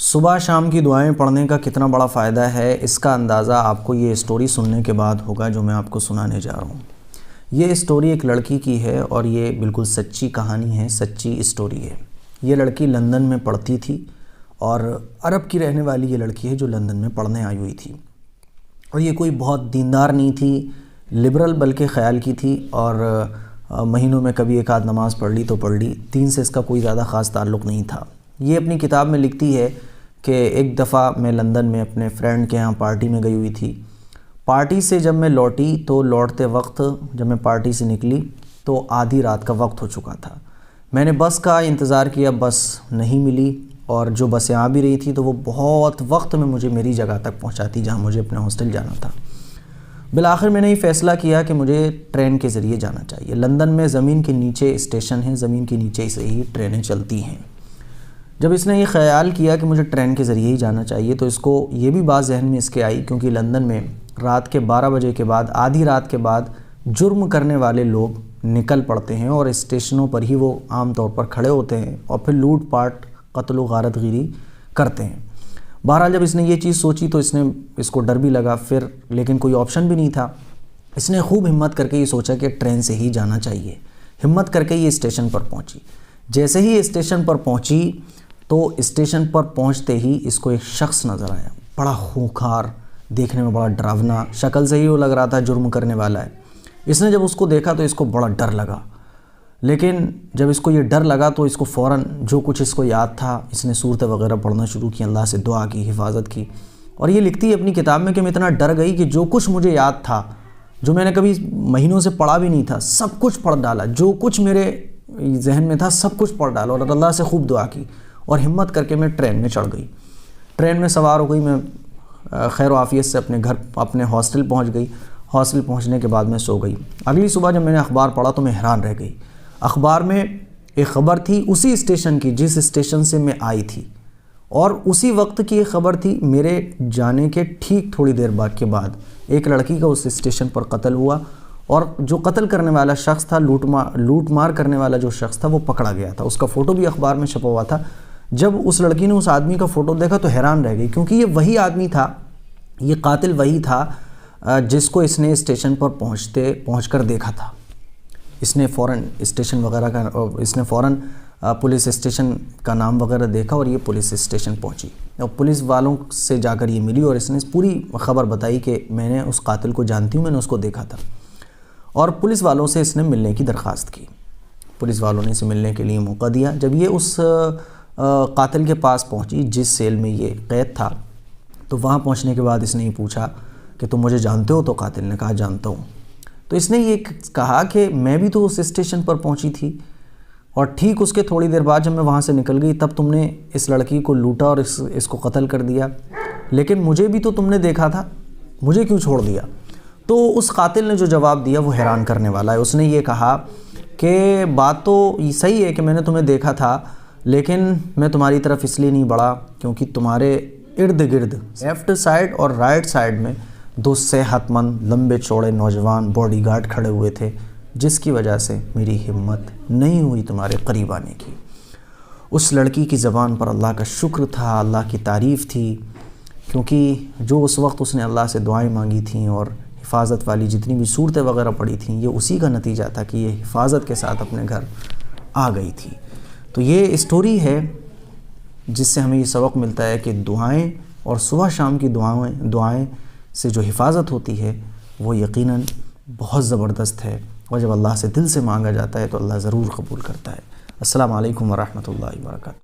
صبح شام کی دعائیں پڑھنے کا کتنا بڑا فائدہ ہے، اس کا اندازہ آپ کو یہ اسٹوری سننے کے بعد ہوگا جو میں آپ کو سنانے جا رہا ہوں۔ یہ اسٹوری ایک لڑکی کی ہے اور یہ بالکل سچی کہانی ہے، سچی اسٹوری ہے۔ یہ لڑکی لندن میں پڑھتی تھی اور عرب کی رہنے والی یہ لڑکی ہے جو لندن میں پڑھنے آئی ہوئی تھی، اور یہ کوئی بہت دیندار نہیں تھی، لبرل بلکہ خیال کی تھی، اور مہینوں میں کبھی ایک آدھ نماز پڑھ لی تو پڑھ لی، دین سے اس کا کوئی زیادہ خاص تعلق نہیں تھا۔ یہ اپنی کتاب میں لکھتی ہے کہ ایک دفعہ میں لندن میں اپنے فرینڈ کے ہاں پارٹی میں گئی ہوئی تھی۔ پارٹی سے جب میں لوٹی تو لوٹتے وقت جب میں پارٹی سے نکلی تو آدھی رات کا وقت ہو چکا تھا۔ میں نے بس کا انتظار کیا، بس نہیں ملی، اور جو بسیں آ بھی رہی تھی تو وہ بہت وقت میں مجھے میری جگہ تک پہنچاتی جہاں مجھے اپنے ہاسٹل جانا تھا۔ بالآخر میں نے یہ فیصلہ کیا کہ مجھے ٹرین کے ذریعے جانا چاہیے۔ لندن میں زمین کے نیچے اسٹیشن ہے، زمین کے نیچے سے ہی ٹرینیں چلتی ہیں۔ جب اس نے یہ خیال کیا کہ مجھے ٹرین کے ذریعے ہی جانا چاہیے تو اس کو یہ بھی بات ذہن میں اس کے آئی، کیونکہ لندن میں رات کے 12 بجے کے بعد، آدھی رات کے بعد جرم کرنے والے لوگ نکل پڑتے ہیں اور اسٹیشنوں پر ہی وہ عام طور پر کھڑے ہوتے ہیں اور پھر لوٹ پاٹ، قتل و غارت گیری کرتے ہیں۔ بہرحال جب اس نے یہ چیز سوچی تو اس کو ڈر بھی لگا، پھر لیکن کوئی آپشن بھی نہیں تھا۔ اس نے خوب ہمت کر کے یہ سوچا کہ ٹرین سے ہی جانا چاہیے۔ ہمت کر کے یہ اسٹیشن پر پہنچی۔ جیسے ہی اسٹیشن پر پہنچی تو اسٹیشن پر پہنچتے ہی اس کو ایک شخص نظر آیا، بڑا خوںکھار، دیکھنے میں بڑا ڈراونا، شکل سے ہی وہ لگ رہا تھا جرم کرنے والا ہے۔ اس نے جب اس کو دیکھا تو اس کو بڑا ڈر لگا، لیکن جب اس کو یہ ڈر لگا تو اس کو فوراً جو کچھ اس کو یاد تھا اس نے صورتیں وغیرہ پڑھنا شروع کی، اللہ سے دعا کی، حفاظت کی، اور یہ لکھتی ہے اپنی کتاب میں کہ میں اتنا ڈر گئی کہ جو کچھ مجھے یاد تھا، جو میں نے کبھی مہینوں سے پڑھا بھی نہیں تھا، سب کچھ پڑھ ڈالا، جو کچھ میرے ذہن میں تھا سب کچھ پڑھ ڈالا، اور اللہ سے خوب دعا کی، اور ہمت کر کے میں ٹرین میں چڑھ گئی۔ ٹرین میں سوار ہو گئی، میں خیر و عافیت سے اپنے ہاسٹل پہنچ گئی۔ ہاسٹل پہنچنے کے بعد میں سو گئی۔ اگلی صبح جب میں نے اخبار پڑھا تو میں حیران رہ گئی۔ اخبار میں ایک خبر تھی اسی اسٹیشن کی جس اسٹیشن سے میں آئی تھی، اور اسی وقت کی ایک خبر تھی میرے جانے کے ٹھیک تھوڑی دیر کے بعد ایک لڑکی کا اس اسٹیشن پر قتل ہوا، اور جو قتل کرنے والا شخص تھا، لوٹ مار کرنے والا جو شخص تھا وہ پکڑا گیا تھا۔ اس کا فوٹو بھی اخبار میں چھپا ہوا تھا۔ جب اس لڑکی نے اس آدمی کا فوٹو دیکھا تو حیران رہ گئی، کیونکہ یہ وہی آدمی تھا، یہ قاتل وہی تھا جس کو اس نے اسٹیشن پر پہنچ کر دیکھا تھا۔ اس نے فوراً اسٹیشن وغیرہ کا پولیس اسٹیشن کا نام وغیرہ دیکھا اور یہ پولیس اسٹیشن پہنچی، اور پولیس والوں سے جا کر یہ ملی اور اس نے پوری خبر بتائی کہ میں نے اس قاتل کو جانتی ہوں، میں نے اس کو دیکھا تھا، اور پولیس والوں سے اس نے ملنے کی درخواست کی۔ پولیس والوں نے اسے ملنے کے لیے موقع دیا۔ جب یہ اس قاتل کے پاس پہنچی جس سیل میں یہ قید تھا، تو وہاں پہنچنے کے بعد اس نے یہ پوچھا کہ تم مجھے جانتے ہو؟ تو قاتل نے کہا جانتا ہوں۔ تو اس نے یہ کہا کہ میں بھی تو اس اسٹیشن پر پہنچی تھی، اور ٹھیک اس کے تھوڑی دیر بعد جب میں وہاں سے نکل گئی تب تم نے اس لڑکی کو لوٹا اور اس کو قتل کر دیا، لیکن مجھے بھی تو تم نے دیکھا تھا، مجھے کیوں چھوڑ دیا؟ تو اس قاتل نے جو جواب دیا وہ حیران کرنے والا ہے۔ اس نے یہ کہا کہ بات تو صحیح ہے کہ میں نے تمہیں دیکھا تھا، لیکن میں تمہاری طرف اس لیے نہیں بڑھا کیونکہ تمہارے ارد گرد لیفٹ سائڈ اور رائٹ سائڈ میں دو صحت مند لمبے چوڑے نوجوان باڈی گارڈ کھڑے ہوئے تھے، جس کی وجہ سے میری ہمت نہیں ہوئی تمہارے قریب آنے کی۔ اس لڑکی کی زبان پر اللہ کا شکر تھا، اللہ کی تعریف تھی، کیونکہ جو اس وقت اس نے اللہ سے دعائیں مانگی تھیں اور حفاظت والی جتنی بھی صورتیں وغیرہ پڑی تھیں، یہ اسی کا نتیجہ تھا کہ یہ حفاظت کے ساتھ اپنے گھر آ گئی تھی۔ تو یہ اسٹوری ہے جس سے ہمیں یہ سبق ملتا ہے کہ دعائیں اور صبح شام کی دعائیں سے جو حفاظت ہوتی ہے وہ یقیناً بہت زبردست ہے، اور جب اللہ سے دل سے مانگا جاتا ہے تو اللہ ضرور قبول کرتا ہے۔ السلام علیکم ورحمۃ اللہ وبرکاتہ۔